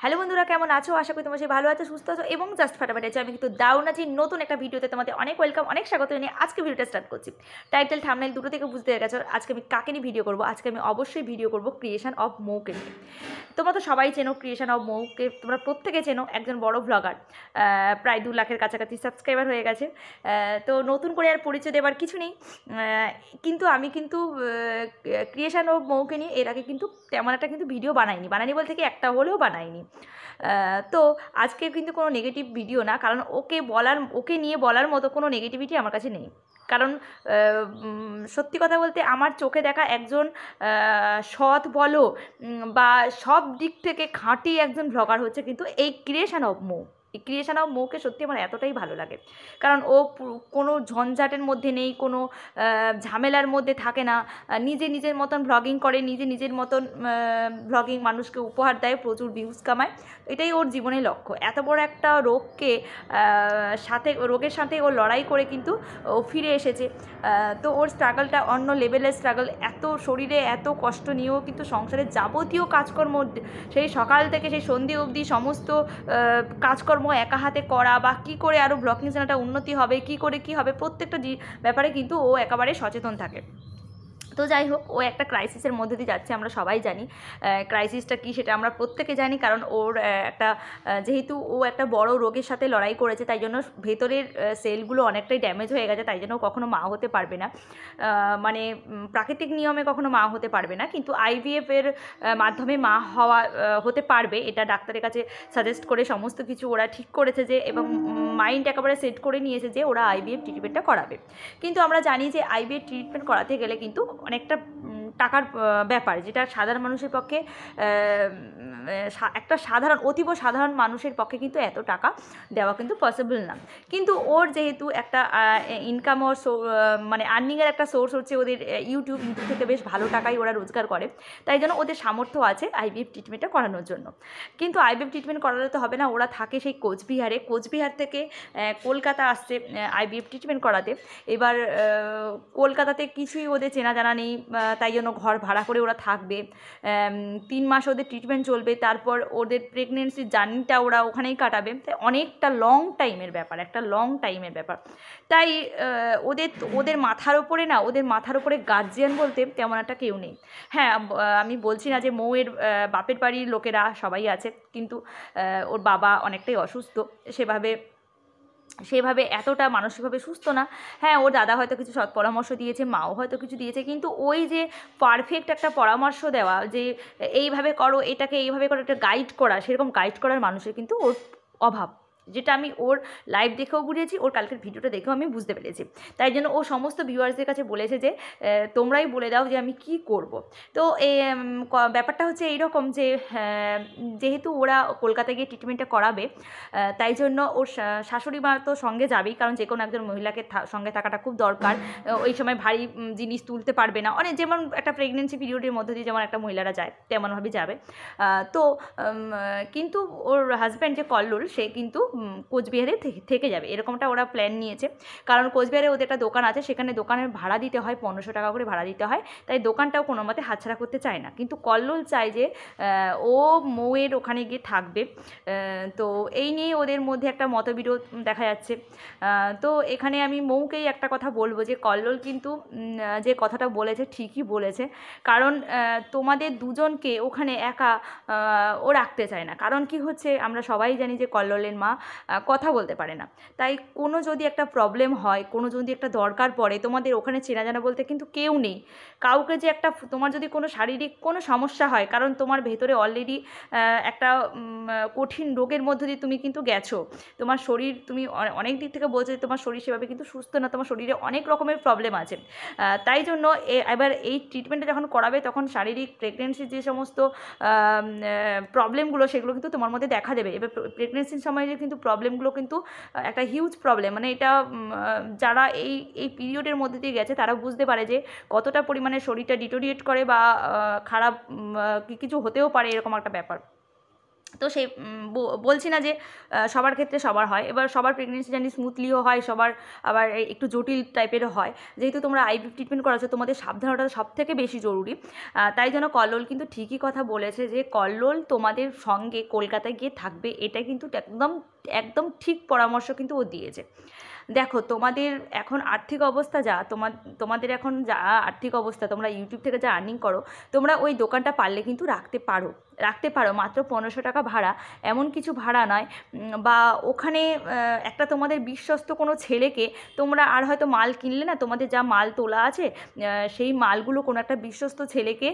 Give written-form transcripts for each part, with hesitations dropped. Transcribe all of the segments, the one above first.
Hello বন্ধুরা, কেমন আছো? আশা করি তোমরা সবাই ভালো আছো, সুস্থ আছো এবং জাস্ট ফাটাফাটি আছে। আমি কিন্তু দারুণ আছি। নতুন একটা ভিডিওতে তোমাদের অনেক ওয়েলকাম, অনেক স্বাগত জানিয়ে আজকে ভিডিওটা স্টার্ট করছি। টাইটেল থাম্বনেল দুটো থেকে বুঝতে গেছো আজকে আমি কাকে নিয়ে ভিডিও করবো। আজকে আমি অবশ্যই ভিডিও করবো ক্রিয়েশন অফ মৌকে নিয়ে। তোমরা তো সবাই চেনো ক্রিয়েশন অফ মৌকে, তোমরা প্রত্যেকে চেনো, একজন বড় ব্লগার। প্রায় 2 লাখের কাছাকাছি সাবস্ক্রাইবার হয়ে গেছে। তো নতুন করে আর পরিচয় দেওয়ার কিছু নেই। কিন্তু আমি কিন্তু ক্রিয়েশন অফ মৌকে নিয়ে এর আগে কিন্তু তেমন একটা কিন্তু ভিডিও বানাইনি বলতে কি একটা হলেও বানাইনি। তো আজকে কিন্তু কোনো নেগেটিভ ভিডিও না, কারণ ওকে নিয়ে বলার মতো কোনো নেগেটিভিটি আমার কাছে নেই। কারণ সত্যি কথা বলতে আমার চোখে দেখা একজন সৎ বলো বা সব দিক থেকে খাঁটি একজন ব্লগার হচ্ছে কিন্তু এই ক্রিয়েশন অফ মৌ। এই ক্রিয়েশন অফ মৌকে সত্যি আমার এতটাই ভালো লাগে, কারণ ও কোনো ঝঞ্ঝাটের মধ্যে নেই, কোনো ঝামেলার মধ্যে থাকে না। নিজের মতন ভ্লগিং করে, নিজের মতন ভ্লগিং মানুষকে উপহার দেয়, প্রচুর ভিউজ কামায়। এটাই ওর জীবনের লক্ষ্য। এত বড় একটা রোগের সাথে ও লড়াই করে কিন্তু ও ফিরে এসেছে। তো ওর স্ট্রাগলটা অন্য লেভেলের স্ট্রাগল। এত শরীরে এত কষ্ট নিয়েও কিন্তু সংসারের যাবতীয় কাজকর্ম, সেই সকাল থেকে সেই সন্ধে অবধি সমস্ত কাজকর্ম একা হাতে করা, বা কী করে আরও ব্লগিং চ্যানেলটা উন্নতি হবে, কী করে কী হবে, প্রত্যেকটা ব্যাপারে কিন্তু ও একেবারে সচেতন থাকে। তো যাই হোক, ও একটা ক্রাইসিসের মধ্যে দিয়ে যাচ্ছে, আমরা সবাই জানি ক্রাইসিসটা কী সেটা আমরা প্রত্যেকে জানি। কারণ ওর একটা যেহেতু ও একটা বড় রোগের সাথে লড়াই করেছে, তাই জন্য ভেতরের সেলগুলো অনেকটাই ড্যামেজ হয়ে গেছে, তাই জন্য কখনো মা হতে পারবে না। মানে প্রাকৃতিক নিয়মে কখনো মা হতে পারবে না, কিন্তু আইভিএফের মাধ্যমে মা হতে পারবে। এটা ডাক্তারের কাছে সাজেস্ট করে সমস্ত কিছু ওরা ঠিক করেছে যে, এবং মাইন্ড একেবারে সেট করে নিয়েছে যে ওরা আইভিএফ ট্রিটমেন্টটা করাবে। কিন্তু আমরা জানি যে আইভিএফ ট্রিটমেন্ট করাতে গেলে কিন্তু অনেকটা টাকার ব্যাপার, যেটা সাধারণ মানুষের পক্ষে একটা অতীব সাধারণ মানুষের পক্ষে কিন্তু এত টাকা দেওয়া কিন্তু পসিবল না। কিন্তু ওর যেহেতু একটা ইনকাম মানে আর্নিংয়ের একটা সোর্স হচ্ছে ওদের ইউটিউব থেকে বেশ ভালো টাকাই ওরা রোজগার করে, তাই জন্য ওদের সামর্থ্য আছে আইভিএফ ট্রিটমেন্টটা করানোর জন্য। কিন্তু আইভিএফ ট্রিটমেন্ট করালে তো হবে না, ওরা থাকে সেই কোচবিহার থেকে কলকাতা আসছে আইভিএফ ট্রিটমেন্ট করাতে। এবার কলকাতাতে কিছুই ওদের চেনা জানা নেই, তাই জন্য ঘর ভাড়া করে ওরা থাকবে। 3 মাস ওদের ট্রিটমেন্ট চলবে, তারপর ওদের প্রেগনেন্সির জার্নিটা ওরা ওখানেই কাটাবে। তাই অনেকটা লং টাইমের ব্যাপার। তাই ওদের মাথার ওপরে গার্জিয়ান বলতে তেমন একটা কেউ নেই। হ্যাঁ, আমি বলছি না যে মৌয়ের বাপের বাড়ির লোকেরা সবাই আছে, কিন্তু ওর বাবা অনেকটাই অসুস্থ, সেভাবে এতটা মানসিকভাবে সুস্থ না। হ্যাঁ, ওর দাদা হয়তো কিছু সৎ পরামর্শ দিয়েছে, মাও হয়তো কিছু দিয়েছে, কিন্তু ওই যে পারফেক্ট একটা পরামর্শ দেওয়া, যে এইভাবে করো, এটাকে এইভাবে করো, একটা গাইড করা, সেরকম গাইড করার মানুষের কিন্তু ওর অভাব। যেটা আমি ওর লাইভ দেখেও বুঝেছি, ওর কালকের ভিডিওটা দেখেও আমি বুঝতে পেরেছি। তাই জন্য ও সমস্ত ভিউয়ার্সদের কাছে বলেছে যে তোমরাই বলে দাও যে আমি কি করব। তো ব্যাপারটা হচ্ছে এইরকম যে যেহেতু ওরা কলকাতায় গিয়ে ট্রিটমেন্টটা করাবে, তাই জন্য ওর শাশুড়ি মা তো সঙ্গে যাবেই, কারণ যে কোনো একজন মহিলাকে সঙ্গে থাকাটা খুব দরকার। ওই সময় ভারী জিনিস তুলতে পারবে না, অনেক যেমন একটা প্রেগনেন্সি পিরিয়ডের মধ্যে দিয়ে যেমন একটা মহিলারা যায় তেমনভাবে যাবে। তো কিন্তু ওর হাজব্যান্ড যে কল্লোল, সে কিন্তু কোচবিহারে থেকে যাবে, এরকমটা ওরা প্ল্যান নিয়েছে। কারণ কোচবিহারে ওদের একটা দোকান আছে, সেখানে দোকানের ভাড়া দিতে হয় 1500 টাকা করে ভাড়া দিতে হয়, তাই দোকানটাও কোনো মতে হাতছাড়া করতে চায় না। কিন্তু কল্লোল চায় যে ও মৌয়ের ওখানে গিয়ে থাকবে। তো এই নিয়ে ওদের মধ্যে একটা মতবিরোধ দেখা যাচ্ছে। তো এখানে আমি মৌকেই একটা কথা বলবো যে কল্লোল কিন্তু যে কথাটা বলেছে ঠিকই বলেছে। কারণ তোমাদের দুজনকে ওখানে একা ও রাখতে চায় না। কারণ কি হচ্ছে, আমরা সবাই জানি যে কল্লোলের মা কথা বলতে পারে না। তাই কোনো যদি একটা প্রবলেম হয়, কোনো যদি একটা দরকার পড়ে, তোমাদের ওখানে চেনা জানা বলতে কিন্তু কেউ নেই। কাউকে যে তোমার যদি কোনো শারীরিক কোনো সমস্যা হয়, কারণ তোমার ভেতরে অলরেডি একটা কঠিন রোগের মধ্যে দিয়ে তুমি কিন্তু গেছো, তোমার শরীর, তুমি অনেক দিক থেকে বলছো যে তোমার শরীর সেভাবে কিন্তু সুস্থ না, তোমার শরীরে অনেক রকমের প্রবলেম আছে। তাই জন্য এবার এই ট্রিটমেন্টটা যখন করাবে, তখন শারীরিক প্রেগনেন্সির যে সমস্ত প্রবলেমগুলো, সেগুলো কিন্তু তোমার মধ্যে দেখা দেবে। এবার প্রেগনেন্সির সময় যে কিন্তু প্রবলেমগুলো কিন্তু একটা হিউজ প্রবলেম, মানে এটা যারা এই পিরিয়ডের মধ্যে দিয়ে গেছে তারা বুঝতে পারে যে কতটা পরিমাণে শরীরটা ডিটোরিয়েট করে, বা খারাপ কিছু হতেও পারে, এরকম একটা ব্যাপার। তো সেই বলছি না যে সবার ক্ষেত্রে সবার হয়, এবার সবার প্রেগনেন্সি জানি স্মুথলিও হয়, সবার আবার একটু জটিল টাইপেরও হয়। যেহেতু তোমরা আইভিএফ ট্রিটমেন্ট করাচ্ছ, তোমাদের সাবধানতা সবথেকে বেশি জরুরি। তাই জন্য কল্লোল কিন্তু ঠিকই কথা বলেছে যে কল্লোল তোমাদের সঙ্গে কলকাতায় গিয়ে থাকবে, এটা কিন্তু একদম একদম ঠিক পরামর্শ কিন্তু ও দিয়েছে। দেখো তোমাদের এখন আর্থিক অবস্থা যা, তোমাদের এখন যা আর্থিক অবস্থা, তোমরা ইউটিউব থেকে যা আর্নিং করো, তোমরা ওই দোকানটা পারলে কিন্তু রাখতে পারো। মাত্র 1500 টাকা ভাড়া, এমন কিছু ভাড়া নয়। বা ওখানে একটা তোমাদের বিশ্বস্ত কোনো ছেলেকে তোমরা, আর হয়তো মাল কিনলে না, তোমাদের যা মাল তোলা আছে সেই মালগুলো কোনো একটা বিশ্বস্ত ছেলেকে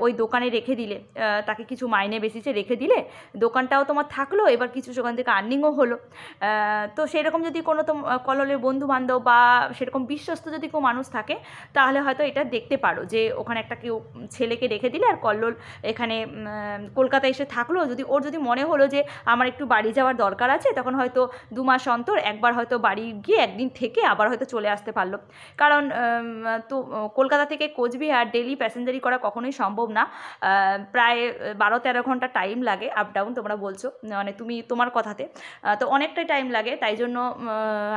ওই দোকানে রেখে দিলে, তাকে কিছু মাইনে বেশিছে রেখে দিলে, দোকানটাও তোমার থাকলো, এবার কিছু সেখান থেকে আর্নিংও হলো। তো সেরকম যদি কোনো কল্লোলের বন্ধু বান্ধব বা সেরকম বিশ্বস্ত যদি কেউ মানুষ থাকে, তাহলে হয়তো এটা দেখতে পারো যে ওখানে একটা কেউ ছেলেকে রেখে দিলে, আর কল্লোল এখানে কলকাতায় এসে থাকলো। ওর যদি মনে হলো যে আমার একটু বাড়ি যাওয়ার দরকার আছে, তখন হয়তো 2 মাস অন্তর একবার হয়তো বাড়ি গিয়ে একদিন থেকে আবার হয়তো চলে আসতে পারলো। কারণ তো কলকাতা থেকে কোচবিহার ডেলি প্যাসেঞ্জারি করা কখনোই সম্ভব না। প্রায় 12-13 ঘন্টা টাইম লাগে আপ ডাউন, তোমরা বলছো, মানে তোমার কথাতে তো অনেকটাই টাইম লাগে। তাই জন্য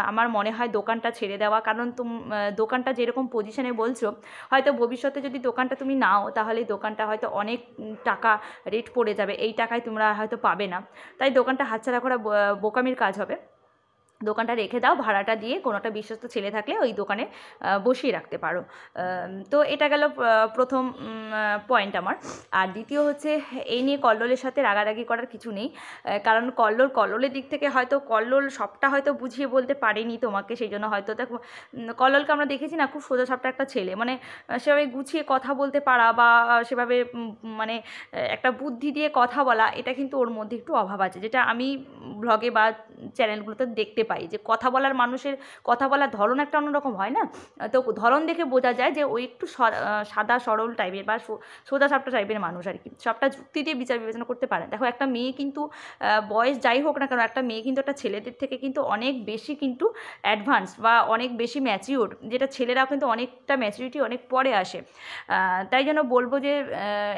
আমার মনে হয় দোকানটা ছেড়ে দেওয়া, কারণ দোকানটা যেরকম পজিশনে বলছো, হয়তো ভবিষ্যতে যদি দোকানটা তুমি নাও, তাহলে দোকানটা হয়তো অনেক টাকা রেট পড়ে যাবে, এই টাকায় তোমরা হয়তো পাবে না। তাই দোকানটা হাতছাড়া করা বোকামির কাজ হবে। দোকানটা রেখে দাও, ভাড়াটা দিয়ে কোনো একটা বিশ্বস্ত ছেলে থাকলে ওই দোকানে বসিয়ে রাখতে পারো। তো এটা গেল প্রথম পয়েন্ট আমার। আর দ্বিতীয় হচ্ছে, এই নিয়ে কল্লোলের সাথে রাগারাগি করার কিছু নেই। কারণ কল্লোলের দিক থেকে হয়তো কল্লোল সবটা হয়তো বুঝিয়ে বলতে পারেনি তোমাকে, সেই জন্য হয়তো দেখো কল্লোলকে আমরা দেখেছি না, খুব সোজাসাপটা একটা ছেলে, মানে সেভাবে গুছিয়ে কথা বলতে পারা বা সেভাবে মানে একটা বুদ্ধি দিয়ে কথা বলা, এটা কিন্তু ওর মধ্যে একটু অভাব আছে, যেটা আমি ব্লগে বা চ্যানেলগুলোতে দেখতে পাই। যে কথা বলার মানুষের কথা বলার ধরন একটা অন্যরকম হয় না, তো ধরন দেখে বোঝা যায় যে ওই একটু সাদা সরল টাইপের বা সোজাসাপটা টাইপের মানুষ আর কি, সবটা যুক্তি দিয়ে বিচার বিবেচনা করতে পারে। দেখো একটা মেয়ে কিন্তু বয়স যাই হোক না কেন, একটা মেয়ে কিন্তু একটা ছেলেদের থেকে কিন্তু অনেক বেশি কিন্তু অ্যাডভান্স বা অনেক বেশি ম্যাচিওর, যেটা ছেলেরাও কিন্তু অনেকটা ম্যাচুরিটি অনেক পরে আসে। তাই জন্য বলবো যে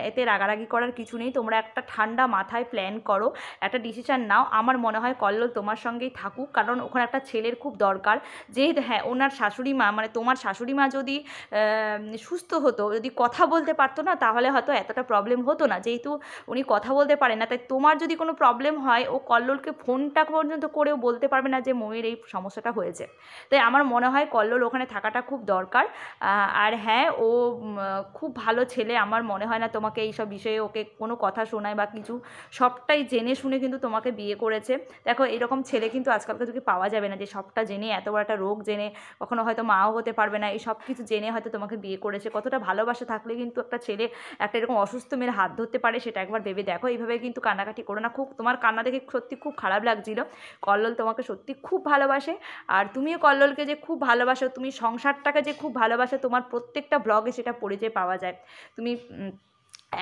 এতে রাগারাগি করার কিছু নেই। তোমরা একটা ঠান্ডা মাথায় প্ল্যান করো, একটা ডিসিশান নাও। আমার মনে হয় কল্লোল তোমার সঙ্গেই থাকুক, কারণ ওখানে একটা ছেলের খুব দরকার। যেহেতু হ্যাঁ, ওনার শাশুড়ি মা, মানে তোমার শাশুড়ি মা যদি সুস্থ হতো, যদি কথা বলতে পারতো না, তাহলে হয়তো এতটা প্রবলেম হতো না। যেহেতু উনি কথা বলতে পারে না, তাই তোমার যদি কোনো প্রবলেম হয়, ও কল্লোলকে ফোনটা পর্যন্ত করেও বলতে পারবে না যে মমির এই সমস্যাটা হয়েছে। তাই আমার মনে হয় কল্লোল ওখানে থাকাটা খুব দরকার। আর হ্যাঁ, ও খুব ভালো ছেলে, আমার মনে হয় না তোমাকে এইসব বিষয়ে ওকে কোনো কথা শোনায় বা কিছু, সবটাই জেনে শুনে কিন্তু তোমাকে বিয়ে করেছে। দেখো এরকম ছেলে কিন্তু আজকালকার যুগে পাওয়া যাবে না, যে সবটা জেনে, এত বড় একটা রোগ জেনে, কখনো হয়তো মাও হতে পারবে না, এই সব কিছু জেনে হয়তো তোমাকে বিয়ে করেছে। কতটা ভালোবাসা থাকলে কিন্তু একটা ছেলে একটা এরকম অসুস্থ মেয়ের হাত ধরতে পারে, সেটা একবার ভেবে দেখো। এইভাবে কিন্তু কান্নাকাটি করো না, খুব তোমার কান্না দেখে সত্যি খুব খারাপ লাগছিল। কল্লোল তোমাকে সত্যি খুব ভালোবাসে, আর তুমিও কল্লোলকে যে খুব ভালোবাসো, তুমি সংসারটাকে যে খুব ভালোবাসো, তোমার প্রত্যেকটা ব্লগে সেটা পরিচয় পাওয়া যায়। তুমি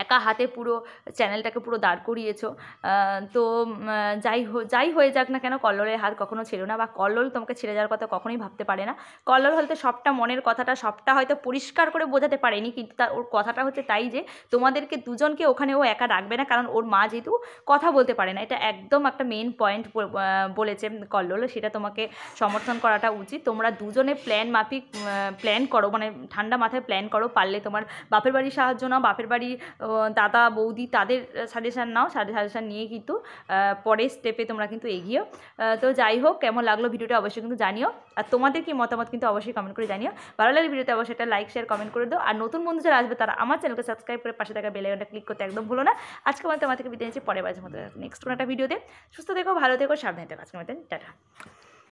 একা হাতে পুরো চ্যানেলটাকে পুরো দাঁড় করিয়েছো। তো যাই হয়ে যাক না কেন, কল্লোলের হাত কখনো ছিল না, বা কল্লোল তোমাকে ছেড়ে যাওয়ার কথা কখনোই ভাবতে পারে না। কল্লোল হয়তো সবটা মনের কথাটা সবটা হয়তো পরিষ্কার করে বোঝাতে পারেনি, কিন্তু ওর কথাটা হচ্ছে তাই যে তোমাদেরকে দুজনকে ওখানে ও একা রাখবে না, কারণ ওর মা যেহেতু কথা বলতে পারে না। এটা একদম একটা মেন পয়েন্ট বলেছে কল্লোল, সেটা তোমাকে সমর্থন করাটা উচিত। তোমরা দুজনে প্ল্যান করো, মানে ঠান্ডা মাথায় প্ল্যান করো। পারলে তোমার বাপের বাড়ির সাহায্য নাও, বাপের বাড়ি দাদা বৌদি তাদের সাজেশান নাও, সাজেশান নিয়ে কিন্তু পরের স্টেপে তোমরা কিন্তু এগিয়েও। তো যাই হোক, কেমন লাগলো ভিডিওটা অবশ্যই কিন্তু জানিও, আর তোমাদের কি মতামত কিন্তু অবশ্যই কমেন্ট করে জানিও। ভালো লাগলে ভিডিওতে অবশ্যই একটা লাইক শেয়ার কমেন্ট করে দাও, আর নতুন বন্ধু যারা আসবে তারা আমার চ্যানেলকে সাবস্ক্রাইব করে পাশে থাকা বেল আইকনটা ক্লিক করতে একদম ভুলো না। আজকে তোমার থেকে বিদায় নিচ্ছি, পরের বারের মতো নেক্সট কোনো একটা ভিডিওতে। সুস্থ থেকো, ভালো থেকো, সাবধানে থেকো। আজকে টাটা।